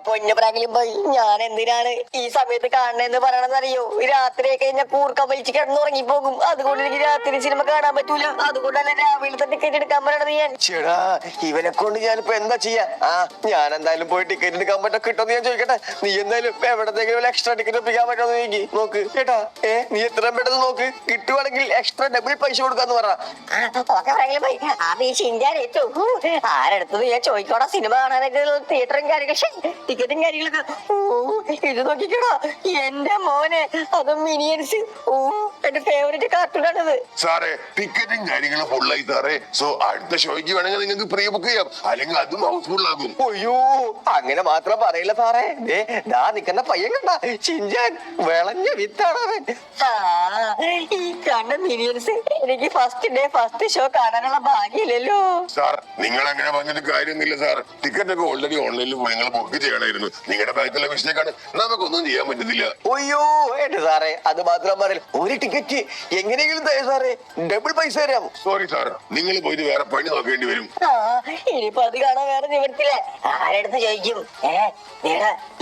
പൊന്നു പ്രാങ്കിലും പോയി ഞാൻ എന്തിനാണ് ഈ സമയത്ത് കാണണെന്ന് പറയണെന്നറിയോ? രാത്രിയൊക്കെ ഞാൻ കൂർക്ക വലിച്ച് കിടന്നുറങ്ങി പോകും. അതുകൊണ്ട് എനിക്ക് രാത്രി സിനിമ കാണാൻ പറ്റൂല. അതുകൊണ്ടല്ല രാവിലത്തെ ടിക്കറ്റ് എടുക്കാൻ പറയണത് ഞാൻ. ചേടാ ഇവനെ കൊണ്ട് ഞാനിപ്പോ എന്താ ചെയ്യാ? ഞാൻ എന്തായാലും പോയി ടിക്കറ്റ് എടുക്കാൻ പറ്റോ കിട്ടുമെന്ന് ഞാൻ ചോദിക്കട്ടെ. നീ എന്തായാലും എവിടത്തെങ്കിലും എക്സ്ട്രാ ടിക്കറ്റ് ഒപ്പിക്കാൻ പറ്റുമോ നോക്കി നോക്ക് കേട്ടാ. നീ എത്രയും പെട്ടെന്ന് നോക്ക്. കിട്ടുവാണെങ്കിൽ എക്സ്ട്രാ ഡബിൾ പൈസ കൊടുക്കാന്ന് പറ. ആരെടുത്തത് ഞാൻ ചോദിക്കോടാ. സിനിമ കാണാനായിട്ട് തിയേറ്ററും കാര്യങ്ങളും ടിക്കറ്റും കാര്യങ്ങളൊക്കെ. ഇത് നോക്കിക്കോടാ എന്റെ മോനെ, അതും മിനിയൻസ്. എന്റെ ഫേവറേറ്റ് കാർട്ടൂണാണിത്. സാറേ ടിക്കറ്റും കാര്യങ്ങളും ഫുള്ളായി സാറേ. സോ അടുത്ത ഷോയ്ക്ക് വേണമെങ്കിൽ നിങ്ങൾക്ക് പ്രീ ബുക്ക് ചെയ്യാം, അല്ലെങ്കിൽ അതും ഹൗസ്ഫുൾ ആകും. അയ്യോ അങ്ങനെ മാത്രം പറയില്ല സാറേ. ദാ നിക്കുന്ന പയ്യൻ കണ്ട ചിഞ്ചാൻ വിളഞ്ഞ വിത്താണ് അവൻ. ഈ കണ്ട മിനിയൻസ് എനിക്ക് ഫസ്റ്റ് ഡേ ഫസ്റ്റ് ഷോ കാണാനുള്ള ഭാഗ്യമില്ലല്ലോ. സാർ നിങ്ങൾ അങ്ങനെ പറഞ്ഞിട്ട് കാര്യമൊന്നുമില്ല സാർ. ടിക്കറ്റ് ഒക്കെ ഓൾറെഡി ഓൺലൈനിൽ പോയി നിങ്ങൾ ബുക്ക് ചെയ്യണമായിരുന്നു. നിങ്ങളുടെ ബാക്കിലുള്ള മിസ്റ്റേക്കാണ്, നമുക്കൊന്നും ചെയ്യാൻ പറ്റുന്നില്ല. അയ്യോ എന്റെ സാറേ അത് മാത്രം പറയില്ല. ഒരു ടിക്കറ്റ് എങ്ങനെയെങ്കിലും തരാം സാറേ, ഡബിൾ പൈസ തരാം. സോറി സാർ, നിങ്ങൾ പോയിട്ട് വേറെ പണി നോക്കേണ്ടി വരും. ഇനിയിപ്പോ അത് കാണാൻ വേറെ നിവർത്തില്ല. ആരെടുത്ത് ചോദിക്കും?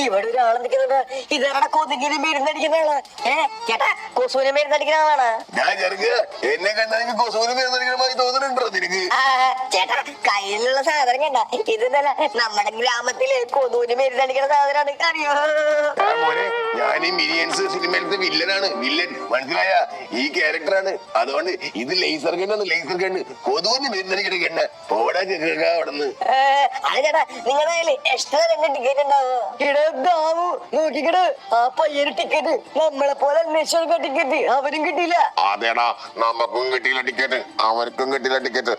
ഇവിടെ ഒരാളെ നിൽക്കുന്നുണ്ട്. ഇതാരുടെ കൊതുകിന് മരുന്നടിക്കുന്ന ആളാ. ചേട്ടാ കൊസുവിന് മരുന്നടിക്കുന്ന ആളാണ്. എന്നെ കണ്ടാൽ നിങ്ങൾക്ക് കൊസുവിന് മരുന്നടിക്കണമായി തോന്നുന്നുണ്ടോ നിനക്ക്? ചേട്ടാ കയ്യിലുള്ള സാധനം കണ്ട? ഇതെന്നല്ല നമ്മുടെ ഗ്രാമത്തില് കൊതുവിന് മരുന്നടിക്കുന്ന സാധനമാണ്. അറിയോ? ഞാൻ ഈ മിനിയൻസ് സിനിമയിലത്തെ വില്ലനാണ്. വില്ലൻ മനസ്സിലായ ഈ ക്യാരക്ടറാണ്. അതുകൊണ്ട് ഇത് ലേസർ ഗണ്ണാണ്. ലേസർ ഗണ്ണ് കൊതുവിന് മരുന്നടിക്കണ ഗണ്ണ. ഓടാ അവിടുന്ന്. അത് ചേട്ടാ നിങ്ങളുടെ കയ്യില് എക്സ്ട്രാ 2 ടിക്കറ്റ് ഉണ്ടാവോ? നോക്കിക്കട് ആ പയ്യൊരു ടിക്കറ്റ് നമ്മളെ പോലെ അന്വേഷിച്ച ടിക്കറ്റ് അവരും കിട്ടിയില്ല. അതേടാ നമുക്കും കിട്ടിയില്ല ടിക്കറ്റ്, അവർക്കും കിട്ടിയില്ല ടിക്കറ്റ്.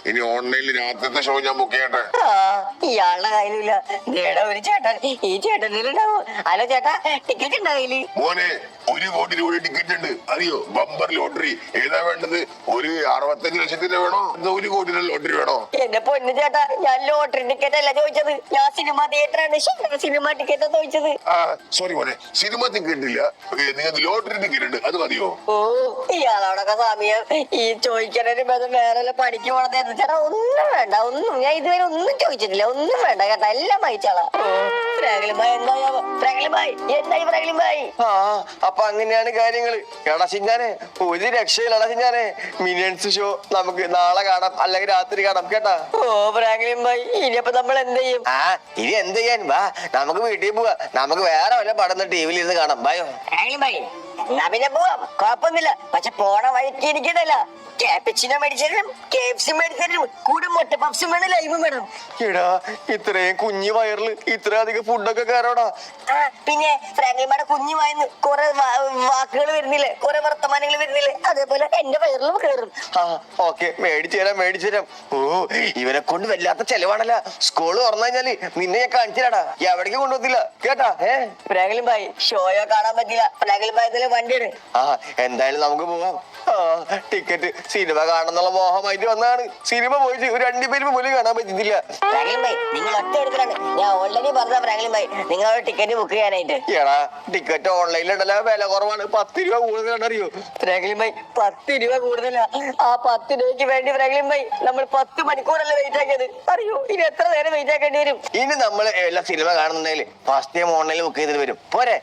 ഇനി ഓൺലൈനിൽ രാത്രിത്തെ ഷോ ഞാൻ ബുക്ക് ചെയ്യട്ടെ. ഇയാളുടെ കയ്യിലില്ല. ഒരു ചേട്ടൻ ഈ ചേട്ടനിലുണ്ടാവോ? ഹലോ ചേട്ടാ ടിക്കറ്റ് ഉണ്ടാവില്ലേ? മോനെ 1 കോടി രൂപ ടിക്കറ്റ് ഉണ്ട് അറിയോ? Bumper lottery. ഏതാ വേണ്ടത്? ഒരു 65 ലക്ഷത്തിന്റെ വേണോ? 1 കോടിയുടെ ലോട്ടറി വേണോ? എന്റെ പൊന്നു ചേട്ടാ ഞാൻ ലോട്ടറി ടിക്കറ്റ് അല്ല ചോദിച്ചത്. ഞാൻ സിനിമ തിയേറ്ററാണ് സിനിമ ടിക്കറ്റ് ചോദിച്ചത്. സോറി മോനെ, സിനിമ ടിക്കറ്റ് ഇല്ല, നിങ്ങൾക്ക് ലോട്ടറി ടിക്കറ്റ് ഉണ്ട്, അത് മതിയോ? ഇയാളോടൊക്കെ സമയം ഈ ചോദിക്കാനൊരു ബന്ധം വേറെ പണിക്ക് പോണത്. ചേട്ടാ ഒന്നും വേണ്ട, ഒന്നും ഞാൻ ഇതുവരെ ഒന്നും ചോദിച്ചിട്ടില്ല. ഒന്നും വേണ്ട കേട്ടാ, എല്ലാം വായിച്ചാളാ. അപ്പൊ അങ്ങനെയാണ് കാര്യങ്ങള്. എടാ ചിഞ്ഞാനെ ഒരു രക്ഷയില്ലടാ ചിഞ്ഞാനെ. മിനിയൻസ് ഷോ നമുക്ക് നാളെ കാണാം, അല്ലെങ്കിൽ രാത്രി കാണാം കേട്ടാ. ഫ്രാങ്ക്ലിൻ ഭായ് ഇനിയപ്പോ നമ്മൾ എന്ത് ചെയ്യും? ഇനി എന്ത് ചെയ്യാൻ? വാ നമുക്ക് വീട്ടിൽ പോവാ. നമുക്ക് വേറെ വല്ല പടന്ന് ടിവിയിൽ ഇരുന്ന് കാണാം. ബായോ എന്നാ പിന്നെ പോവാം, കുഴപ്പമൊന്നുമില്ല. പക്ഷെ പോണ വഴിക്ക് ഇരിക്കണല്ല. ക്യാപിച്ചിനോ മേടിച്ചതും KFC മേടിച്ചതും കൂടെ മുട്ട പപ്സും വേണം, ലൈവും വേണം. എടാ ഇത്രയും കുഞ്ഞു വയറില് ഇത്ര അധികം ഫുഡൊക്കെ കയറോടാ. പിന്നെ ഫ്രാങ്ക്ലിൻമാരുടെ കുഞ്ഞു വായന്ന് കുറെ വാക്കുകൾ വരുന്നില്ലേ, കുറെ വർത്തമാനങ്ങൾ വരുന്നില്ലേ, അതേപോലെ എന്റെ വയറിലും കയറും. ഓക്കെ മേടിച്ചു തരാം. ഇവരെ കൊണ്ട് വല്ലാത്ത ചെലവാണല്ല. സ്കൂള് തുറന്നു കഴിഞ്ഞാല് നിന്നെ ഞാൻ കാണിച്ചില്ലാടാ, എവിടേക്ക് കൊണ്ടുവന്നില്ല കേട്ടാ. ഫ്രാങ്ക്ലിൻ ഭായ് ഷോയോ കാണാൻ പറ്റില്ല. ഫ്രാങ്ക്ലിൻ ഭായ് വണ്ടിയാണ്. എന്തായാലും നമുക്ക് പോവാം. ടിക്കറ്റ് സിനിമ കാണുന്നുള്ള മോഹമായിട്ട് വന്നാണ്. സിനിമ പോയിട്ട് ഒരു 2 പേരും പോലും കാണാൻ പറ്റുന്നില്ല. ഫ്രാങ്ക്ലിൻ ഭായ് നിങ്ങൾ ഒറ്റ എടുത്തിട്ടാണ്. ഞാൻ ഓൾറെഡി പറഞ്ഞ ഫ്രാങ്ക്ലിൻ ഭായ് നിങ്ങളോട് ടിക്കറ്റ് ബുക്ക് ചെയ്യാനായിട്ട്. എടാ ടിക്കറ്റ് ഓൺലൈനിലുണ്ടല്ലോ, വില കുറവാണ്. 10 രൂപ കൂടുതലാണ് അറിയോ? ഫ്രാങ്ക്ലിൻ ഭായ് 10 രൂപ കൂടുതലാ. ആ 10 രൂപയ്ക്ക് വേണ്ടി ഫ്രാങ്ക്ലിൻ ഭായ് നമ്മൾ 10 മണിക്കൂറല്ലേ വെയിറ്റ് ആക്കിയത് അറിയോ? ഇനി എത്ര നേരം വെയിറ്റ് ആക്കേണ്ടി വരും? ഇനി നമ്മൾ എല്ലാ സിനിമ കാണുന്നുണ്ടെങ്കിൽ ഫസ്റ്റ് ടൈം ഓൺലൈനിൽ ബുക്ക് ചെയ്തിട്ട് വരും പോരെ?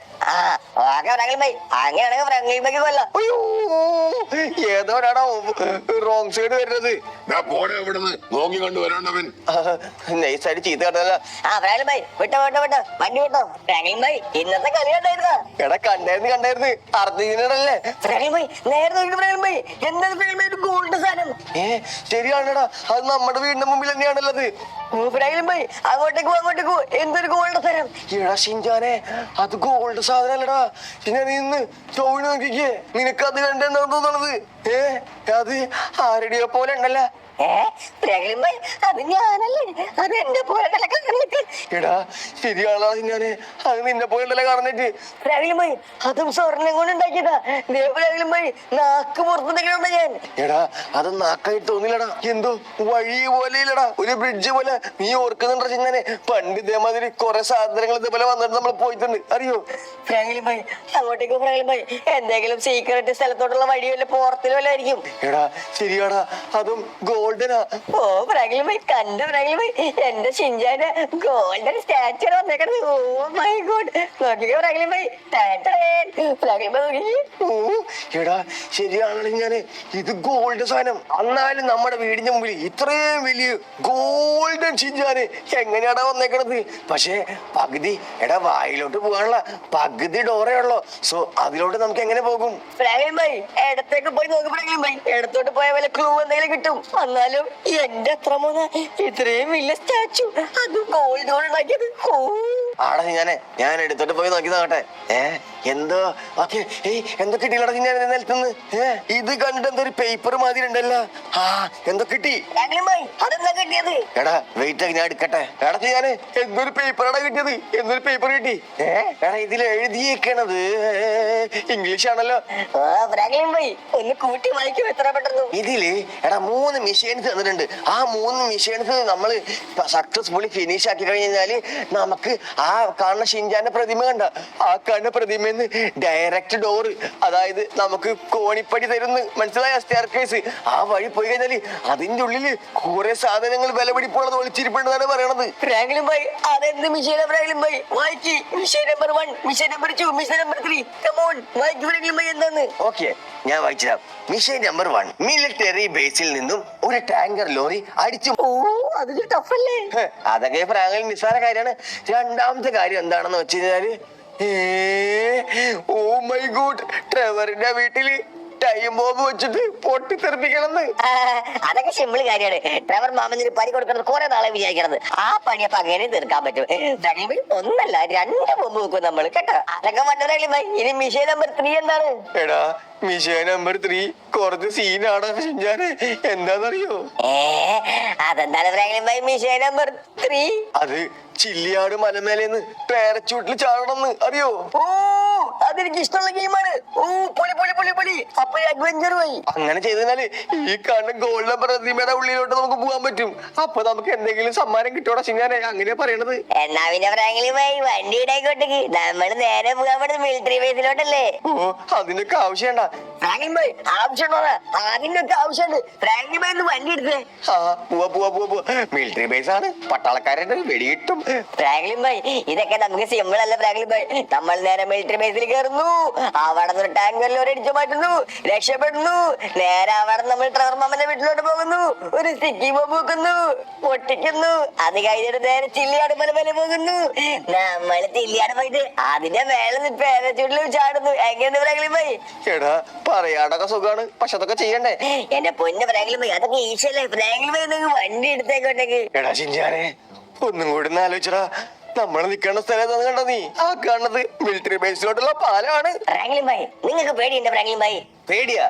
ഫ്രാങ്ക്ലിൻ ഭായ് അങ്ങനെയാണെങ്കിൽ ഫ്രാങ്ക്ലിൻ ഭായ്ക്ക് കൊല്ലാം. ഏതോരാണോ റോങ് സൈഡ് വരുന്നത്? നോക്കി കണ്ടു വരാണ്ടവൻ നൈസായിട്ട് ചീത്ത കണ്ടല്ല. ഫ്രാങ്ക്ലിൻ ഭായ് വിട്ടോ വണ്ടി വിട്ടോ. ഫ്രാങ്ക്ലിൻ ഭായ് ഇന്നത്തെ കളി കണ്ടായിരുന്നോ? എടാ കണ്ടായിരുന്നു. അർജന്റീനല്ലേ? ഫ്രാങ്ക്ലിൻ ഭായ് നേരെ നോക്കി. ഫ്രാങ്ക്ലിൻ ഭായ് എന്താണ് ഫ്രാങ്ക്ലിൻ ഭായ് ഗോൾഡ് സാധനം? ശരിയാണെടാ, അത് നമ്മുടെ വീടിന്റെ മുമ്പിൽ തന്നെയാണുള്ളത്. ഫ്രാങ്ക്ലിൻ ഭായ് അങ്ങോട്ടേക്ക് എന്തൊരു ഗോൾഡ് സാധനം. എടാ ഷിൻജാനെ അത് ഗോൾഡ് സാധനല്ലടാ. ഞാൻ നിന്ന് ചോവിന് നോക്കിക്കേ, നിനക്ക് അത് കണ്ടെന്നാ തോന്നണത്. അത് ആരുടെയോ പോലെ ഉണ്ടല്ലോ. ഫ്രാങ്ക്ലിൻ ഭായ് അത് ഞാനല്ലേ, അത് എന്റെ പോലെ എടാ ശരിയാണോ ഞാന്? അത് നിന്നെ പോലെ ഉണ്ടല്ലോ കാണുന്നിട്ട്. ഫ്രാങ്ക്ലിൻ ഭായ് അതും സ്വർണ്ണം കൊണ്ട് ഉണ്ടാക്കിയതാ. ഫ്രാങ്ക്ലിൻ ഭായ് നാക്ക് പുറത്തുണ്ടെങ്കിലുണ്ട് ഞാൻ. എടാ അത് നാക്കായിട്ട് തോന്നില്ലടാ, എന്തോ വഴി പോലെ ഇല്ലടാ, ഒരു ബ്രിഡ്ജ് പോലെ. നീ ഓർക്കുന്നുണ്ടോ ചിങ്ങനെ? പണ്ട് ഇതേമാതിരി കുറെ സാധനങ്ങൾ ഇതേപോലെ വന്നിട്ട് നമ്മൾ പോയിട്ടുണ്ട് അറിയോ? ഫ്രാങ്ക്ലിൻ ഭായ് അങ്ങോട്ടേക്ക്. ഫ്രാങ്ക്ലിൻ ഭായ് എന്തെങ്കിലും സീക്രട്ട് സ്ഥലത്തോട്ടുള്ള വഴി വല്ല പുറത്ത് കപ്പൽ വല്ലതായിരിക്കും. എടാ ശരിയാടാ, അതും ഗോൾഡനാ. ഓ ഫ്രാങ്ക്ലിൻ ഭായ്, കണ്ടു ഫ്രാങ്ക്ലിൻ ഭായ്, എന്റെ ഷിൻചാന്റെ ഗോൾഡൻ സ്റ്റാച്ചു വന്നേക്കണത്. ഓ മൈ ഗോഡ്, നോക്കിക്കോ ഫ്രാങ്ക്ലിൻ ഭായ്. ഫ്രാങ്ക്ലിൻ ഭായ് നോക്കി. ഓ എടാ ശരിയാണല്ലോ, ഞാന് ഇത് ഗോൾഡ് സാധനം. എന്നാലും നമ്മുടെ വീടിന്റെ മുമ്പിൽ ഇത്രയും വലിയ ഗോൾഡൻ ഷിൻചാന് എങ്ങനെയാടാ വന്നേക്കണത്? പക്ഷേ പകുതി എടാ വായിലോട്ട് പോകാനുള്ള പകുതി ഡോറേ ഉള്ളോ. സോ അതിലോട്ട് നമുക്ക് എങ്ങനെ പോകും? ഫ്രാങ്ക്ലിൻ ഭായ് ഇടത്തേക്ക് പോയി നോക്ക് ഫ്രാങ്ക്ലിൻ ഭായ്. ഇടത്തോട്ട് പോയ വല്ല ക്ലൂ എന്തെങ്കിലും കിട്ടും. എന്നാലും എന്റെ അത്ര മോനെ ഇത്രയും വലിയ സ്റ്റാച്ചു, അത് ഗോൾഡ് കൊണ്ട് ഉണ്ടാക്കിയത്. ഓ ആടാ ഞാൻ എടുത്തോട്ട് പോയി നോക്കി നോക്കട്ടെ. എന്തോ ഓക്കെ. എന്തോ കിട്ടിയില്ലടാ ഞാൻ നിലത്തുനിന്ന്. ഇത് കണ്ടിട്ട് എന്തോ ഒരു പേപ്പർ മാതിരി ഉണ്ടല്ലോ. എന്തോ കിട്ടി. ഫ്രാങ്ക്ലിൻ ഭായ് അതെന്താ കിട്ടിയത്? എടാ വെയിറ്റ് ആക്കി ഞാൻ എടുക്കട്ടെ. എടാ ഞാന് എന്തൊരു പേപ്പറാടാ കിട്ടിയത്. എന്തൊരു പേപ്പർ കിട്ടി. എടാ ഇതിൽ എഴുതിയേക്കണത് ഇംഗ്ലീഷ് ആണല്ലോ. ഫ്രാങ്ക്ലിൻ ഭായ് ഒന്ന് കൂട്ടി വായിക്കും എത്ര പെട്ടെന്ന്. ഇതില് എടാ 3 മിഷൻസ് തന്നിട്ടുണ്ട്. ആ 3 മിഷൻസ് നമ്മൾ സക്സസ്ഫുള്ളി ഫിനിഷ് ആക്കി കഴിഞ്ഞാല് നമുക്ക് ആ കാണുന്ന ഷിൻചാന്റെ പ്രതിമ കണ്ട, ആ കാണുന്ന പ്രതിമന്ന് ഡയറക്റ്റ് ഡോറ്, അതായത് നമുക്ക് കോണിപ്പടി തരുന്നു. മനസ്സിലായ? സ്റ്റെയർകേസ്. ആ വഴി പോയി കഴിഞ്ഞാല് അതിന്റെ ഉള്ളില് കുറെ സാധനങ്ങൾ വില പിടിപ്പുള്ളത് ഒളിച്ചിരിപ്പുണ്ടെന്നാണ് പറയണത്. ഫ്രാങ്ക്ലിൻ ഭായ് അതെന്ത് മിഷനാ ഫ്രാങ്ക്ലിൻ ഭായ്? വായിക്ക്. Mission number 1, mission number 2, mission number 3. Come on വായിക്ക് ഫ്രാങ്ക്ലിൻ ഭായ് എന്താന്ന്. ഓക്കെ ഞാൻ വായിച്ചുതരാം. മിഷൻ നമ്പർ 1, മിലിറ്ററി ബേസിൽ നിന്നും ഒരു ടാങ്കർ ലോറി അടിച്ചു. ഓ അതൊരു ടഫല്ലേ? അതൊക്കെ ഫ്രാങ്കിൽ നിസ്സാര കാര്യമാണ്. രണ്ടാമത്തെ കാര്യം എന്താണെന്ന് വെച്ച് കഴിഞ്ഞാല്, ഓ മൈ ഗോഡ്, ട്രെവറിന്റെ വീട്ടില് ടൈം ബോംബ് വെച്ചിട്ട് പൊട്ടിത്തെറിപ്പിക്കണമെന്ന്. അതൊക്കെ സിമ്പിൾ കാര്യമാണ്. ട്രെവർ മാമന് പണി കൊടുക്കുന്നത് കുറെ നാളെ വിചാരിക്കണത്. ആ പണി അപ്പൊ അങ്ങനെ തീർക്കാൻ പറ്റും. ഒന്നല്ല 2 ബോംബ് വെക്കും നമ്മൾ കേട്ടോ. അതൊക്കെ വണ്ടറിയില്ല. ഇനി മിഷൻ നമ്പർ 3 എന്താണ്? എടാ മിഷൻ നമ്പർ 3 കുറച്ച് സീനാണ്. ഞാൻ എന്താന്നറിയോ? അതെന്താണ് ഫ്രാങ്ക്ലിൻ ഭായ് മിഷൻ നമ്പർ 3? അത് ചില്ലിയാട് മലമേലെന്ന് പാരച്ചൂട്ടിൽ ചാടണമെന്ന് അറിയോ? ഓ അതെനിക്ക് ഇഷ്ടമുള്ള ഗെയിമാണ്. ഓ പൊളി പൊളി പൊളി പൊളി. അപ്പൊ അഡ്വഞ്ചർ പോയി. അങ്ങനെ ചെയ്താല് ഈ കാണുന്ന ഗോൾഡൻ പ്രതിമയുടെ ഉള്ളിലോട്ട് നമുക്ക് പോകാൻ പറ്റും. അപ്പൊ നമുക്ക് എന്തെങ്കിലും സമ്മാനം കിട്ടോടാ ഞാൻ അങ്ങനെയാ പറയണത്. എന്നാ പിന്നെ ഫ്രാങ്ക്ലിൻ ഭായ് വണ്ടി ഇടയ്ക്കോട്ടേക്ക് നമ്മള് നേരെ പോകാൻ പറ്റുന്ന മിലിറ്ററി ബേസിലോട്ടല്ലേ? ഓ അതിനൊക്കെ ആവശ്യണ്ട ഫ്രാങ്ക്ലിൻ ഭായ്. ആവശ്യമുണ്ടോ? അതിനൊക്കെ ആവശ്യമുണ്ട്. ഫ്രാങ്ക്ലിൻ ഭായ് ഒന്ന് വണ്ടി എടുത്തേ. പോവാ. മിലിറ്ററി ബേസ് ആണ്, പട്ടാളക്കാരുടെ വെടിയിട്ടും. ഫ്രാങ്ക്ലിൻ ഭായ് ഇതൊക്കെ നമുക്ക് സിമ്പിൾ അല്ല ഫ്രാങ്ക്ലിൻ ഭായ്. നമ്മൾ നേരെ മിലിറ്ററി ബേസിൽ കയറുന്നു, അവിടെ നിന്ന് ടാങ്കർ ലോറി അടിച്ചു മാറ്റുന്നു, രക്ഷപ്പെടുന്നു. നേരെ അവിടെ നമ്മൾ ട്രെവർ മാമന്റെ വീട്ടിലോട്ട് പോകുന്നു, ഒരു സ്റ്റിക്കി ബോംബ് വെക്കുന്നു, പൊട്ടിക്കുന്നു. അത് കഴിഞ്ഞിട്ട് നേരെ ചില്ലിയാട് മല പോകുന്നു. നമ്മൾ ചില്ലിയാട് പോയിട്ട് അതിന്റെ മേലെ പേരച്ചൂട്ടിൽ ചാടുന്നു. എങ്ങനെയുണ്ട് ഫ്രാങ്ക്ലിൻ ഭായ്? എടാ പറയാടൊക്കെ സുഖാണ്, പക്ഷെ അതൊക്കെ ചെയ്യണ്ടേ? എന്റെ പൊന്ന ഫ്രാങ്ക്ലിൻ ഭായ് അതൊക്കെ ഈശല്ലേ. ഫ്രാങ്ക്ലിൻ ഭായ് നിങ്ങൾ വണ്ടി എടുത്തേക്കോട്ടേക്ക്. എടാ ഷിൻചാനെ ഒന്നും കൂടി ആലോചിച്ചടാ. നമ്മള് നിക്കണ സ്ഥലത്ത് കണ്ട നീ ആ കാണുന്നത് മിലിറ്ററി ബേസിലോട്ടുള്ള പാലമാണ്. ഫ്രാങ്ക്ലിൻ ഭായ് നിങ്ങൾക്ക് പേടിയുണ്ട് ഫ്രാങ്ക്ലിൻ ഭായ്? പേടിയാ?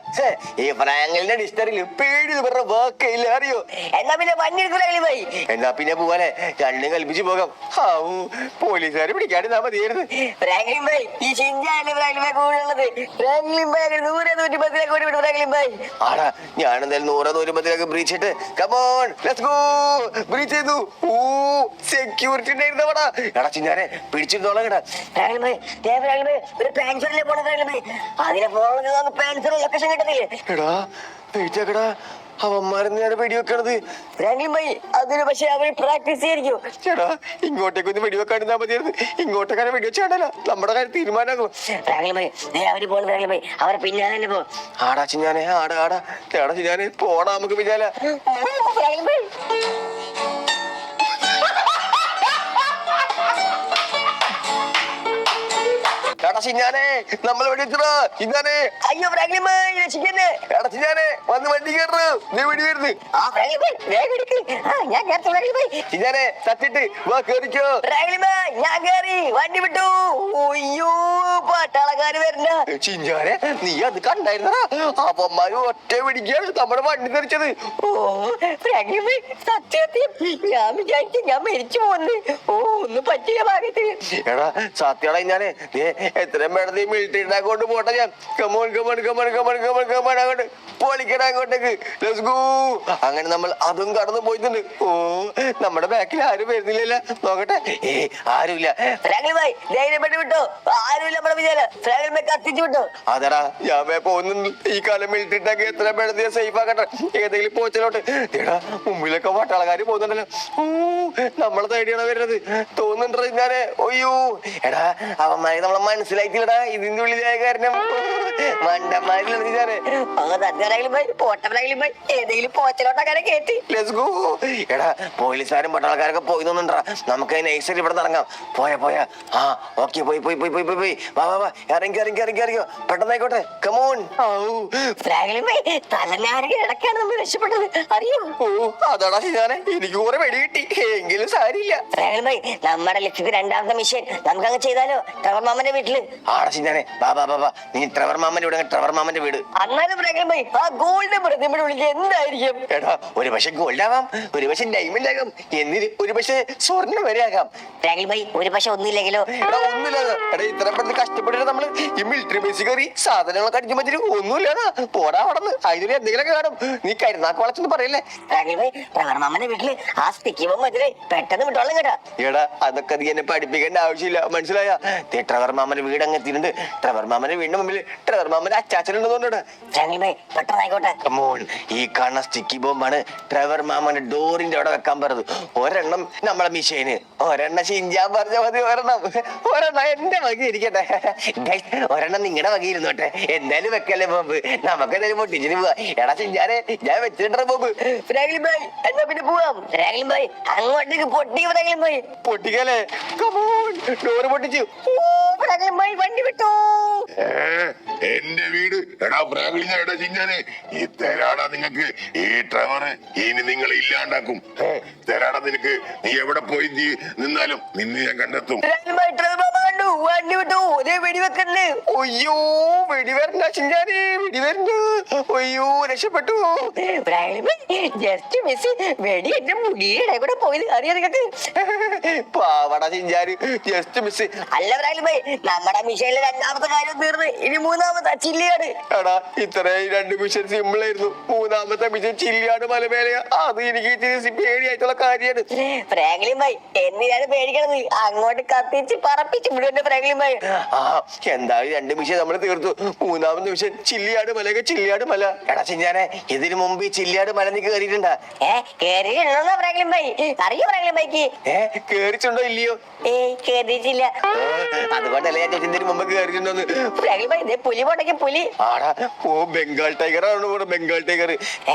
ഈ ഫ്രാങ്കലിന്റെ ഡിസ്റ്ററിൽ പേടി പറഞ്ഞ വാക്കയില്ല അറിയോ? എന്നാ പിന്നെ വണ്ടി എടുക്കൂലേ ഭായ്? എന്നാ പിന്നെ പോവാനെ, രണ്ടും കൽപ്പിച്ച് പോകാം. ഹാവൂ പോലീസുകാര് പിടിക്കാണ്ടിരുന്നാ മതിയായിരുന്നു. ഫ്രാങ്ക്ലിൻ ഭായ് ഈ ഷിൻചാനല്ലേ ഫ്രാങ്ക്ലിൻ ഭായ് കൂടുതലുള്ളത്? ഫ്രാങ്ക്ലിൻ ഭായ് 100-110 കോടി വിടും ഫ്രാങ്ക്ലിൻ ഭായ്. ആടാ ഞാൻ എന്തായാലും 100-110 ബ്രീച്ച് ഇട്ട് കമോൺ ലെറ്റ്സ് ഗോ ബ്രീച്ച് ചെയ്തു. ഓ സെക്യൂരിറ്റി ഉണ്ടായിരുന്നവടാ. എടാ ചിന്നാനെ പിടിച്ചിരുന്നോളാം കേട്ടാ. ഫ്രാങ്ക്ലിൻ ഭായ് ഫ്രാങ്ക്ലിൻ ഭായ് ഒരു പാൻസറിലെ പോണ ഫ്രാങ്ക്ലിൻ ഭായ്. അതിനെ പോകണമെങ്കിൽ പാൻസർ ലൊക്കേഷൻ കിട്ടത്തില്ലേ? എടാ വെയിറ്റ് ആക്കടാ, അവന്മാരെന്തിനാണ് വെടിവെക്കണത്? ഫ്രാങ്ക്ലിൻ ഭായ് അതിന് പക്ഷെ അവര് പ്രാക്ടീസ് ചെയ്യായിരിക്കും. ചേടാ ഇങ്ങോട്ടേക്കൊന്ന് വെടിവെക്കാണ്ടിരുന്നാ മതിയായിരുന്നു. ഇങ്ങോട്ടേക്കാരെ വെടിവെച്ചാണ്ടല്ല നമ്മുടെ കാര്യം തീരുമാനമാകും. ഫ്രാങ്ക്ലിൻ ഭായ് അവര് പോകണം. ഫ്രാങ്ക്ലിൻ ഭായ് അവരെ പിന്നാലെ തന്നെ പോ. ആടാ ചിഞ്ഞാനെ ആടാ ചിഞ്ഞാനെ പോടാ നമുക്ക് പിന്നാലെ. ഫ്രാങ്ക്ലിൻ ഭായ് എടാ ചിഞ്ഞാനെ നമ്മൾ വെടിവെച്ചടാ ചിഞ്ഞാനെ. അയ്യോ ഫ്രാങ്ക്ലിൻ ഭായ് രക്ഷിക്കന്നെ. എടാ ചിഞ്ഞാനെ വന്ന് വണ്ടി കയറു, നീ വെടി വരുന്നു. ഫ്രാങ്ക്ലിൻ ഭായ് വേഗം എടുക്ക്. ഞാൻ കേട്ടു ഫ്രാങ്ക്ലിൻ ഭായ്. ചിഞ്ഞാനെ തട്ടിട്ട് വാ കേറിക്കോ. ഫ്രാങ്ക്ലിൻ ഭായ് ഞാൻ കേറി വണ്ടി വിട്ടു. അയ്യോ പട്ടാളക്കാര് വരണ്ട. ചിഞ്ഞാനെ നീ അത് കണ്ടായിരുന്നടാ, അവന്മാര് ഒറ്റ പിടിക്കാണ് നമ്മുടെ വണ്ടി തെറിച്ചത്. ഓ ഫ്രാങ്ക്ലിൻ ഭായ് സത്യത്തിൽ ഞാൻ വിചാരിച്ചു ഞാൻ മരിച്ചു പോന്ന്. ഓ ഒന്നും പറ്റിയ ഭാഗത്തിന്. എടാ സത്യടാ ഞാനേ എത്രയും വേണം നീ മിലിറ്ററി കൊണ്ട് പോട്ടെ. ഞാൻ അങ്ങോട്ട് പൊളിക്കട അങ്ങോട്ടേക്ക് ലെറ്റ്സ് ഗോ. അങ്ങനെ നമ്മൾ അതും കടന്നു പോയിട്ടുണ്ട്. ഓ നമ്മുടെ ബാക്കിൽ ആരും വരുന്നില്ലല്ലോ, നോക്കട്ടെ. ആരുമില്ല. ഫ്രാങ്ക്ലിൻ ഭായ് ധൈര്യപ്പെട്ട് വിട്ടോ, ആരുമില്ല നമ്മുടെ വിചാരം. ഫ്രാങ്ക്ലിൻ ഭായ് കത്തി കത്തിച്ചു വിട്ടോ. അതെടാ ഞാൻ പോകുന്നു. ഈ കാലം മിലിറ്ററിട്ടൊക്കെ എത്ര പെടുത്തിയ സേഫ് ആക്കട്ടെ. ഏതെങ്കിലും പോച്ചിലോട്ട് എടാ മുമ്പിലൊക്കെ പട്ടാളക്കാര് പോകുന്നുണ്ടല്ലോ. നമ്മളെ തേടിയാണ് വരുന്നത് തോന്നുന്നുണ്ടോ ഞാന്. ഒയ്യോ എടാ അവന്മാരെ നമ്മളെ മനസ്സിലായിട്ടില്ലടാ. ഇതിന്റെ ഉള്ളിലായ കാരണം മണ്ടന്മാരിലാണ് ഞാന്. പോട്ടവരെങ്കിലും ഏതെങ്കിലും പോച്ചലോട്ടക്കാരെ കേട്ടി. Let's go. എടാ പോലീസുകാരും പട്ടാളക്കാരൊക്കെ പോയി തോന്നുന്നുണ്ടാ. നമുക്ക് നൈസറി ഇവിടെ നടങ്ങാം. പോയാ ആ ഓക്കെ പോയി പോയി പോയി പോയി പോയി പോയി വാ വാ വാ ഇറങ്ങിക്കോ പെട്ടെന്നായിക്കോട്ടെ. കമോൺ. ഇടക്കാണ് നമ്മൾ രക്ഷപ്പെട്ടത് അറിയോ? ഓ അതാടാ ഞാനെ എനിക്ക് കുറെ വെടി കിട്ടി. എങ്കിലും സാരില്ല. നമ്മുടെ ലക്ഷ്യത്തിൽ രണ്ടാമത്തെ മിഷൻ നമുക്ക് അങ്ങ് ചെയ്താലോ? ട്രെവർ മാമന്റെ വീട്ടില്. ആടാ ചിന്താനെ ബാ നീ ട്രെവർ മാമന്റെ വീട്. ട്രെവർ മാമന്റെ വീട് അന്നാലും ആ ഗോൾഡ് പ്രതിമയുടെ ഉള്ളിൽ എന്തായിരിക്കും? എടാ ഒരു പക്ഷെ ഗോൾഡ് ആവാം, ഒരു പക്ഷെ ഡയമണ്ട് ആകാം, എന്നിട്ട് ഒരു പക്ഷെ സ്വർണ്ണം വരെ ആകാം. ഒരു പക്ഷെ ഒന്നുമില്ലെങ്കിലോ? എടാ ഒന്നുമില്ലാതെ എടാ ഇത്രയും പെട്ടെന്ന് കഷ്ടപ്പെട്ടിട്ട് നമ്മള് ഈ മിലിറ്ററി ബേസിൽ കയറി സാധനങ്ങളൊക്കെ അടിച്ചു പറ്റിട്ട് ഒന്നുമില്ലാതാ. പോടാ അവിടെന്ന് അതിന് എന്തെങ്കിലുമൊക്കെ കാണും. നീ കരുനാക്ക് വളച്ചൊന്നും പറയല്ലേ. ട്രെവർ മാമന്റെ വീട്ടില് ആ സ്റ്റിക്കി ബോംബ് വെച്ചിട്ട് പെട്ടെന്ന് വിട്ടോളം കേട്ടോ. എടാ അതൊക്കെ നീ എന്നെ പഠിപ്പിക്കേണ്ട ആവശ്യമില്ല മനസ്സിലായ. ട്രെവർ മാമന്റെ വീട് അങ്ങ് എത്തിയിട്ടുണ്ട്. ട്രെവർ മാമന്റെ വീടിന്റെ മുമ്പിൽ ട്രെവർ മാമന്റെ അച്ചാച്ചനുണ്ടെന്ന് പെട്ടെന്നായിക്കോട്ടെ. ഈ കാണുന്ന സ്റ്റിക്കി ബോംബാണ് ട്രെവർ മാമന്റെ ഡോറിന്റെ അവിടെ വെക്കാൻ പറഞ്ഞത്. ഒരെണ്ണം നമ്മളെ മിഷേന്, ഒരെണ്ണം ഷിഞ്ചാൻ പറഞ്ഞ മതി. ഒരെണ്ണം എന്റെ വക ഇരിക്കട്ടെ. ഒരെണ്ണം നിങ്ങളുടെ വക ഇരുന്നോട്ടെ. എന്തായാലും വെക്കല്ലേ ബോംബ്. നമുക്ക് എന്തായാലും പൊട്ടിച്ചിന് പോവാ. എടാ ഷിഞ്ചാനെ ഞാൻ വെച്ചിട്ടുണ്ട ബോംബ്. എന്നാ പിന്നെ പോവാം. അങ്ങോട്ടേക്ക് പൊട്ടിക്കല്ലേ? ഡോറ് പൊട്ടിച്ചു. വണ്ടി വിട്ടു. എന്റെ വീട് എടാ ഫ്രാങ്ക്ലിൻ എടാ ചിഞ്ഞാനെ ഈ തരാടാ നിങ്ങക്ക് ഈ ട്രെവർ ഇനി നിങ്ങളെ ഇല്ലാണ്ടാക്കും. തരാടാ നിനക്ക് നീ എവിടെ പോയി നിന്നാലും നിന്നെ ഞാൻ കണ്ടെത്തും. വണ്ടി വിട്ടു. ഒരേ വെടിവെക്കണ്ട്. ഒയ്യോ വെടിവരണ്ട ചിഞ്ചാനെ വെടിവരണ്ട. ഒയ്യോ രക്ഷപ്പെട്ടു. ജസ്റ്റ് മിസ് വെടി എന്റെ മുടിയുടെ കൂടെ പോയത് അറിയാം നിങ്ങൾക്ക്? പാവട ചിഞ്ചാന് ജസ്റ്റ് മിസ്. അല്ല നമ്മുടെ മിഷനിലെ രണ്ടാമത്തെ കാര്യം തീർന്ന് ഇനി മൂന്നാമത്തെ ചില്ലിയാണ്. എടാ ഇത്രയും രണ്ട് മിഷൻ സിമ്പിൾ ആയിരുന്നു. മൂന്നാമത്തെ മിഷൻ ചില്ലിയാണ് മലമേലയാ. അത് എനിക്ക് ഇച്ചിരി പേടിയായിട്ടുള്ള കാര്യമാണ്. ഫ്രാങ്ക്ലിൻ ഭായ് എന്തിനാണ് പേടിക്കണത്? അങ്ങോട്ട് കത്തിച്ച് പറപ്പിച്ച് വിടുന്നുണ്ട് ഫ്രാങ്ക്ലിൻ ഭായ്. എന്തായാലും രണ്ട് മിഷൻ നമ്മൾ തീർത്തു. മൂന്നാമത്തെ മിഷൻ ചില്ലിയാട് മലയൊക്കെ ചില്ലിയാട് മല. എടാ ചിഞ്ചാനെ ഇതിനു മുമ്പ് ഈ ചില്ലിയാട് മല നീ കേറിയിട്ടുണ്ടാ? കേറിയിട്ടുണ്ടോ ഫ്രാങ്ക്ലിൻ ഭായ്? അറിയോ ഫ്രാങ്ക്ലിൻ ഭായ്ക്ക്? കേറിച്ചുണ്ടോ ഇല്ലയോ? കേറിയിട്ടില്ല. അതുകൊണ്ടല്ലേ ഞാൻ ഇതിന് മുമ്പ് കേറിയിട്ടുണ്ടോന്ന്. ഫ്രാങ്ക്ലിൻ ഭായ് പുലി പോട്ടെങ്കിൽ പുലി. ആടാ ഓ ബംഗാൾ ടൈഗർ ആണ്. ബംഗാൾ ടൈഗർ.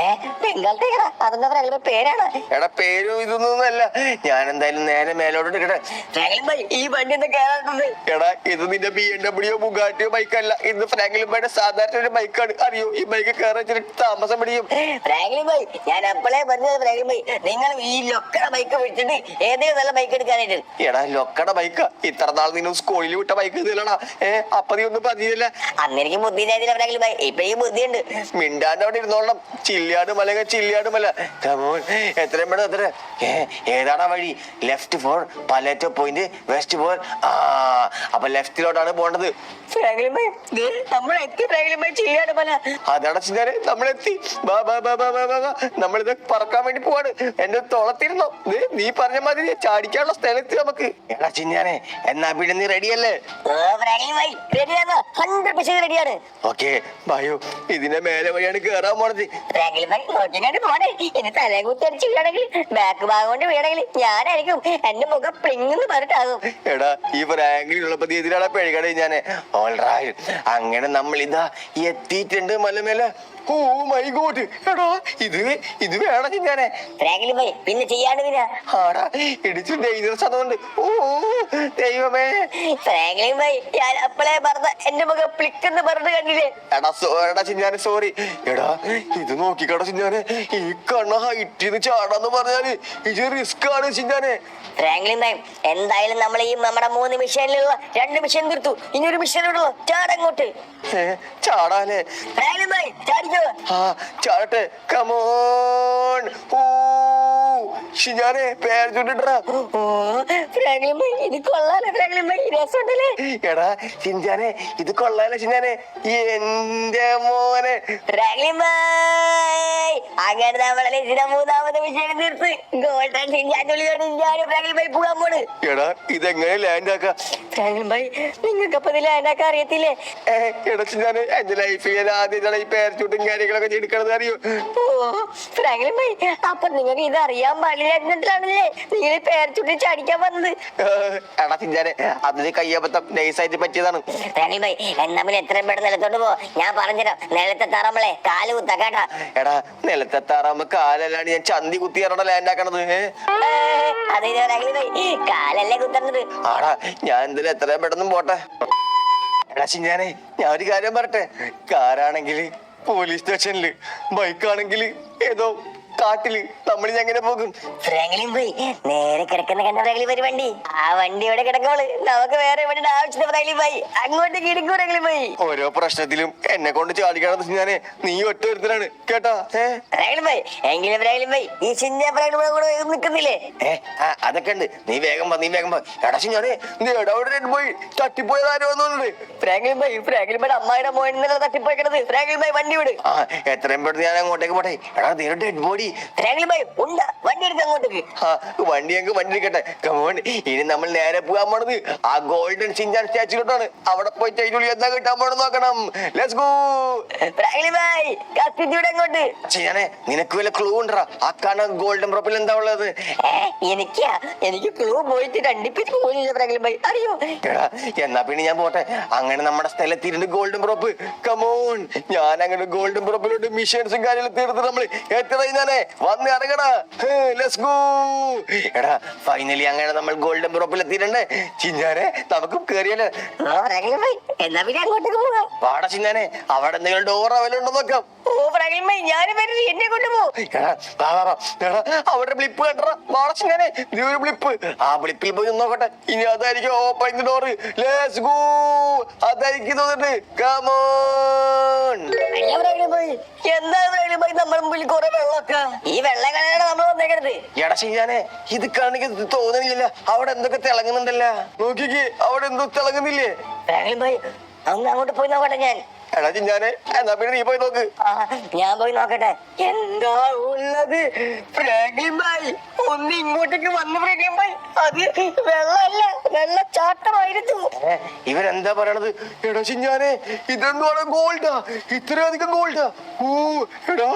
ബംഗാൾ ടൈഗർ അതെന്താ ഫ്രാങ്ക്ലിൻ പേരാണ്? എടാ പേരും ഇതൊന്നും അല്ല. ഞാൻ എന്തായാലും നേരെ മേലോട്ട് എടുക്കട്ടെ. ഫ്രാങ്ക്ലിൻ ഭായ് ഈ വണ്ടി എന്താ കേറാത്തത്? എടാ ഇത് നിന്റെ BMW ബുഗാട്ടിയോ ബൈക്കല്ല. ഇത് ഫ്രാങ്ക്ലിൻ ഭായിയുടെ സാധാരണ ഒരു ബൈക്കാണ്. അറിയോ ഈ ബൈക്ക് കയറാൻ താമസം പിടിക്കും. ഫ്രാങ്ക്ലിൻ ഭായ് ഞാൻ അപ്പോഴേ പറഞ്ഞത് ഫ്രാങ്ക്ലിൻ ഭായ് നിങ്ങൾ ഈ ലൊക്കട ബൈക്ക് വിട്ടിട്ട് ഏതെങ്കിലും നല്ല ബൈക്ക് എടുക്കാനായിട്ട്. എടാ ലൊക്കട ബൈക്കാ? ഇത്ര നാൾ നീ സ്കൂളിൽ വിട്ട ബൈക്ക് ഇതിലടാ. അപ്പൊ നീ ഒന്നും പറഞ്ഞില്ല. അന്ന് എനിക്ക് ബുദ്ധി ഫ്രാങ്ക്ലിൻ ഭായ്. ഇപ്പൊ ഈ ബുദ്ധിയുണ്ട്. മിണ്ടാണ്ട് അവിടെ ഇരുന്നോളണം. ചില്ലിയാട് മല ചില്ലിയാട് മല. എത്രയും പെട്ടെന്ന് എത്ര ഏതാടാ വഴി? Left for Paleto Point, west for. അപ്പൊ ലെഫ്റ്റിലോട്ടാണ് പോണ്ടത്. ഫ്രാങ്ക്ലിൻ ഭായ് നമ്മൾ എത്തി. ഫ്രാങ്ക്ലിൻ ഭായ് ചില്ലിയാട് മല അതാണ് ചിന്താനെ നമ്മളെത്തി. നമ്മളിത് പറക്കാൻ വേണ്ടി പോവാണ്. എന്റെ തോളത്തിരുന്നോ? നീ പറഞ്ഞ മാതിരി ചാടിക്കാനുള്ള സ്ഥലത്ത് നമുക്ക്. എടാ ചിഞ്ഞാനെ എന്നാ പിന്നെ നീ റെഡിയല്ലേ? റെഡിയാണ്. ഓക്കെ ബായോ ഇതിന്റെ മേലെ വഴിയാണ് കേറാൻ പോണത്. എന്റെ തലയെ കുത്തടിച്ച് വീണെങ്കിൽ ബാക്ക് ഭാഗം കൊണ്ട് വീണെങ്കിൽ ഞാനായിരിക്കും എന്റെ മുഖം പ്ലിങ്ങെന്ന് പറഞ്ഞിട്ടാകും. എടാ ഈ ഫ്രാങ്കിലുള്ളപ്പോ ഇതിലാണ് പെഴുകട ഞാന്. ഓൾറൈറ്റ് അങ്ങനെ നമ്മൾ ഇതാ എത്തിയിട്ടുണ്ട് മലമേലെ. ഓ മൈ ഗോഡ്. എടാ ഇത് വേണം ചിഞ്ഞാനെ. ഫ്രാങ്ക്ലിൻ ഭായ് പിന്നെ ചെയ്യാണ്ട് പിന്നെ ആടാ ഇടിച്ചു ഡേഞ്ചറസ് അതുകൊണ്ട്. ഓ ദൈവമേ. ഫ്രാങ്ക്ലിൻ ഭായ് ഞാൻ അപ്പളേ പറഞ്ഞ എന്റെ മുഖം പ്ലിക്കെന്ന് പറഞ്ഞു കണ്ടില്ലേ? എടാ ചിഞ്ഞാനെ സോറി. എടാ ഇത് നോക്കിക്കട ചിഞ്ഞാനെ. ഈ കണ്ണ ഹൈറ്റിന്ന് ചാടാന്ന് പറഞ്ഞാല് ഇത് റിസ്ക് ആണ് ചിഞ്ഞാനെ. ഫ്രാങ്ക്ലിൻ ഭായ് എന്തായാലും നമ്മൾ ഈ നമ്മുടെ 3 മിഷനിലുള്ള 2 മിഷൻ തീർത്തു. ഇനി ഒരു മിഷൻ ഉള്ളൂ. ചാടങ്ങോട്ട്. ചാടാലേ? ഫ്രാങ്ക്ലിൻ ഭായ് ചാടിക്കോ. ചാടിക്കോ. ആ ചാടട്ടെ, കമോൺ. ഞാനേ പേരച്ചൂട്ടിട്ടാ. ഓ ഫ്രാങ്ക്ലിൻ ഭായ്, ഇത് കൊള്ളാലോ ഫ്രാങ്ക്ലിൻ ഭായ്, രസമുണ്ടല്ലേ? എടാ ചിഞ്ചാനെ, ഇത് കൊള്ളാലോ ചിഞ്ചാനെ, എന്റെ മോനെ. ഫ്രാങ്ക്ലിൻ ഭായ്, അങ്ങനെ നമ്മളെ മൂന്നാമത്തെ വിഷയം തീർത്ത് ഗോൾഡൻ ചിഞ്ചാനുള്ളിലോട്ട് ഞാനും ഫ്രാങ്ക്ലിൻ ഭായ് പോകാൻ പോണ്. എടാ ഇതെങ്ങനെ ലാൻഡ് ആക്കാ? ഫ്രാങ്ക്ലിൻ ഭായ്, നിങ്ങൾക്ക് അപ്പൊ ഇതിൽ അതിനൊക്കെ അറിയത്തില്ലേ? എടാ ചിഞ്ചാനെ, എന്റെ ലൈഫിൽ ഞാൻ ആദ്യമായിട്ടാണ് ഈ പേരച്ചൂട്ടും കാര്യങ്ങളൊക്കെ എടുക്കണത്, അറിയോ? ഓ ഫ്രാങ്ക്ലിൻ ഭായ്, അപ്പൊ നിങ്ങൾക്ക് ഇത് അറിയാൻ പാടില്ലായിരുന്നിട്ടാണല്ലേ നിങ്ങൾ ഈ പേരച്ചുട്ടി ചടിക്കാൻ വന്നത്? എടാ ചിഞ്ചാനെ, അതിന് കയ്യബദ്ധം നൈസായിട്ട് പറ്റിയതാണ്. ഫ്രാങ്ക്ലിൻ ഭായ്, എന്നാ പിന്നെ എത്രയും പെട്ടെന്ന് നിലത്തോട്ട് പോ. ഞാൻ പറഞ്ഞുതരാം, നിലത്തെത്താറമ്മളെ കാല് കുത്തക്കാട്ടാ. എടാ നിലത്തെത്താറാകുമ്പോ കാലല്ലാണ്ട് ഞാൻ ചന്തി കുത്തിയാറോടെ ലാൻഡ് ആക്കണത്. അതെ ഫ്രാങ്ക്ലിൻ ഭായ്, കാലല്ലേ കുത്തുന്നത്. ആടാ ഞാൻ എന്തായാലും എത്രയും പെട്ടെന്ന് പോട്ടെ. എടാ ചിഞ്ചാനെ, ഞാൻ ഒരു കാര്യം പറട്ടെ. കാറാണെങ്കിൽ പോലീസ് സ്റ്റേഷനില്, ബൈക്കാണെങ്കിൽ ഏതോ കാട്ടില്, നമ്മൾ എങ്ങനെ പോകും? ഫ്രാങ്ക്ലിൻ ഭായ്, നേരെ കിടക്കുന്ന കണ്ട ഫ്രാങ്ക്ലിൻ ഭായ് വണ്ടി, ആ വണ്ടി ഇവിടെ കിടക്കോള്, നമുക്ക് വേറെ വണ്ടിയുടെ ആവശ്യത്തിന് ഫ്രാങ്ക്ലിൻ ഭായ് അങ്ങോട്ട് കിടക്കും ഫ്രാങ്ക്ലിൻ ഭായ്. ഓരോ പ്രശ്നത്തിലും എന്നെ കൊണ്ട് ചാടിക്കണമെന്ന് ചിഞ്ചാനെ, നീ ഒറ്റ ഒരുത്തനാണ് കേട്ടാ. ഫ്രാങ്ക്ലിൻ ഭായ്, എങ്കിലും ഫ്രാങ്ക്ലിൻ ഭായ് ഈ ചിഞ്ച ഫ്രാങ്ക്ലിൻ ഭായ് കൂടെ നിൽക്കുന്നില്ലേ? അതൊക്കെ ഉണ്ട്, നീ വേഗം നീ വേഗം എടാ ചിഞ്ചാനെ, നീ എവിടെ പോയി തട്ടിപ്പോയതാരോ തോന്നുന്നുണ്ട്. ഫ്രാങ്ക്ലിൻ ഭായ് അമ്മായിയുടെ മോനെ തട്ടിപ്പോയിക്കണത്. ഫ്രാങ്ക്ലിൻ ഭായ് വണ്ടി വിട്. എത്രയും പെട്ടെന്ന് ഞാൻ അങ്ങോട്ടേക്ക് പോട്ടെ. എടാ നീ ഡെഡ് ബോഡി. ഫ്രാങ്ക്ലിൻ ഭായ് ഉണ്ട്, വണ്ടി എടുക്ക അങ്ങോട്ടേക്ക്. വണ്ടി ഞങ്ങൾക്ക് വണ്ടി എടുക്കട്ടെ. കമോൺ, ഇനി നമ്മൾ നേരെ പോകാൻ പോണത് ആ ഗോൾഡൻ ചിഞ്ചാൻ സ്റ്റാച്ചുലോട്ടാണ്. അവിടെ പോയി അതിനുള്ളിൽ എന്താ കിട്ടാൻ പോണെന്ന് നോക്കണം. Let's go. ഫ്രാങ്ക്ലിൻ ഭായ്, കത്തിച്ചൂടെ അങ്ങോട്ട്. ചിഞ്ചാനെ, നിനക്ക് വല്ല ക്ലൂ ഉണ്ടോ? ആ കാണാൻ ഗോൾഡൻ പ്രോപ്പിൽ എന്താ ഉള്ളത്? എനിക്ക് ക്ലൂ പോയിട്ട് രണ്ടിപ്പിച്ച് പോയില്ല ഫ്രാങ്ക്ലിൻ ഭായ്, അറിയോ? എടാ എന്നാ പിന്നെ ഞാൻ പോട്ടെ. അങ്ങനെ നമ്മുടെ സ്ഥലത്തിരുന്ന് ഗോൾഡൻ പ്രോപ്പ്. കമോൺ, ഞാൻ അങ്ങനെ ഗോൾഡൻ പ്രോപ്പിലോട്ട് മിഷൻസും കാര്യങ്ങളും തീർത്ത് നമ്മൾ എത്ര വന്ന് ഇറങ്ങടാ. Let's go. എടാ ഫൈനലി അങ്ങനെ നമ്മൾ ഗോൾഡൻ പ്രോപ്പിൽ എത്തിയിട്ടുണ്ട്. ചിഞ്ചാനെ, നമുക്ക് കേറിയാലോ? ഫ്രാങ്ക്ലിൻ ഭായ്, എന്നാ പിന്നെ അങ്ങോട്ടേക്ക് പോകാം. പാട ചിഞ്ചാനെ, അവിടെ എന്തെങ്കിലും ഡോർ അവൈലബിൾ ഉണ്ടോ നോക്കാം. ഓ ഫ്രാങ്ക്ലിൻ ഭായ്, ഞാനും വരുന്നത്, എന്നെ കൊണ്ടുപോ. അവിടെ ബ്ലിപ്പ് കണ്ടോ? പാട ചിഞ്ചാനെ, നീ ഒരു ബ്ലിപ്പ്, ആ ബ്ലിപ്പിൽ പോയി നോക്കട്ടെ. ഇനി അതായിരിക്കും ഓപ്പൺ ഡോർ. Let's go. അതായിരിക്കും തോന്നുന്നുണ്ട്. കമോൺ. അല്ല ഫ്രാങ്ക്ലിൻ ഭായ്, എന്താ ഫ്രാങ്ക്ലിൻ ഭായ് നമ്മുടെ മുമ്പിൽ കുറെ വെള്ളമൊക്കെ? ഈ വെള്ളം കളയാണ് നമ്മൾ വന്നേക്കരുത്. എടാ ചിഞ്ചാനെ, ഇത് കാണിക്ക് തോന്നുന്നില്ല. അവിടെ എന്തൊക്കെ തിളങ്ങുന്നുണ്ടല്ലോ. നോക്കിക്ക്, അവിടെ എന്തോ തിളങ്ങുന്നില്ലേ? ഫ്രാങ്ക്ലിൻ ഭായ്, ഒന്ന് അങ്ങോട്ട് പോയി നോക്കട്ടെ ഞാൻ. എടാ ചിഞ്ചാനെ, എന്നാ പിന്നെ നീ പോയി നോക്ക്. ഞാൻ പോയി നോക്കട്ടെ എന്താ ഉള്ളത്. ഫ്രാങ്ക്ലിൻ ഭായ്, ഒന്ന് ഇങ്ങോട്ടേക്ക് വന്ന് ഫ്രാങ്ക്ലിൻ ഭായ്, അത് വെള്ളമല്ല, വെള്ളച്ചാട്ടമായിരുന്നു. ഇവരെന്താ പറയണത്? എടാ ചിഞ്ചാനെ, ഇതെന്താണ് ഗോൾഡാ? ഇത്രയധികം ഗോൾഡാ? ഓ എടാ,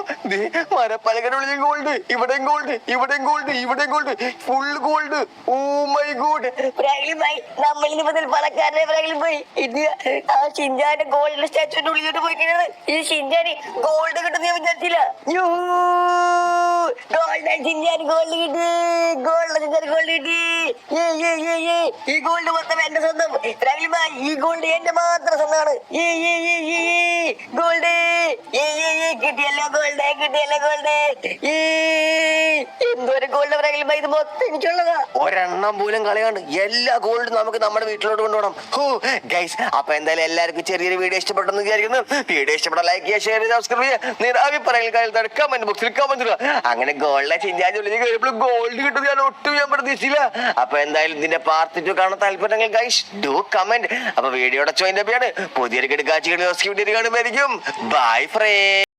മരപ്പലകനുള്ളിൽ ഗോൾഡ്, ഇവിടെയും ഗോൾഡ്, ഇവിടെയും ഗോൾഡ്, ഇവിടെയും gold, full gold. Oh my god. Franklin ഭായ്, നമ്മൾ ഇനി മുതൽ പണക്കാരനെ. ഫ്രാങ്ക്ലിൻ ഭായ്, ഇത് ആ ഷിൻജാന്റെ ഗോൾഡ് സ്റ്റാച്ചുവിന്റെ ഉള്ളിലോട്ട് പോയി കഴിഞ്ഞാൽ ഈ ഷിൻജാന് ഗോൾഡ് കിട്ടുന്ന ഞാൻ വിചാരിച്ചില്ല. ഗോൾഡ് ഷിൻജാൻ ഗോൾഡ് കിട്ടി, ഗോൾഡ് കിട്ടി. ഈ ഗോൾഡ് മൊത്തം എന്റെ സ്വന്തം. ഫ്രാങ്ക്ലിൻ ഭായ്, ഈ ഗോൾഡ് എന്റെ മാത്രം സ്വന്തമാണ്. ഗോൾഡ് കിട്ടിയല്ലോ, ഗോൾഡ്. എന്തോരം ഗോൾഡ് ഫ്രാങ്ക്ലിൻ ഭായ്, ഇത് മൊത്തം എനിക്കുള്ളതാ. ഒരെണ്ണം പോലും കളയാണ്ട് എല്ലാ ഗോൾഡും നമുക്ക് നമ്മുടെ വീട്ടിലോട്ട് കൊണ്ടുപോകണം. ഗൈസ്, അപ്പൊ എന്തായാലും എല്ലാവർക്കും ചെറിയൊരു വീഡിയോ ഇഷ്ടപ്പെട്ടെന്ന് വിചാരിക്കുന്നു. വീഡിയോ ഇഷ്ടപ്പെട്ട ലൈക്ക് ചെയ്യുക, ഷെയർ ചെയ്യുക, സബ്സ്ക്രൈബ് ചെയ്യുക. നിങ്ങളുടെ അഭിപ്രായങ്ങൾ കമന്റ് ബോക്സിൽ കമന്റ് ചെയ്യുക. അങ്ങനെ ഗോൾഡ് ചിഞ്ചാനുള്ളിൽ കഴിയുമ്പോൾ ഗോൾഡ് കിട്ടും ഞാൻ ഒട്ടും ഞാൻ പ്രതീക്ഷിച്ചില്ല. അപ്പൊ എന്തായാലും ഇതിന്റെ പാർട്ട് 2 കാണാൻ താല്പര്യമെങ്കിൽ ഗൈസ് ഡു കമന്റ്. അപ്പൊ വീഡിയോയുടെ ചോദ്യം പുതിയൊരു കിടക്കാച്ചികൾ വീഡിയോ കാണുമായിരിക്കും. Bye friends.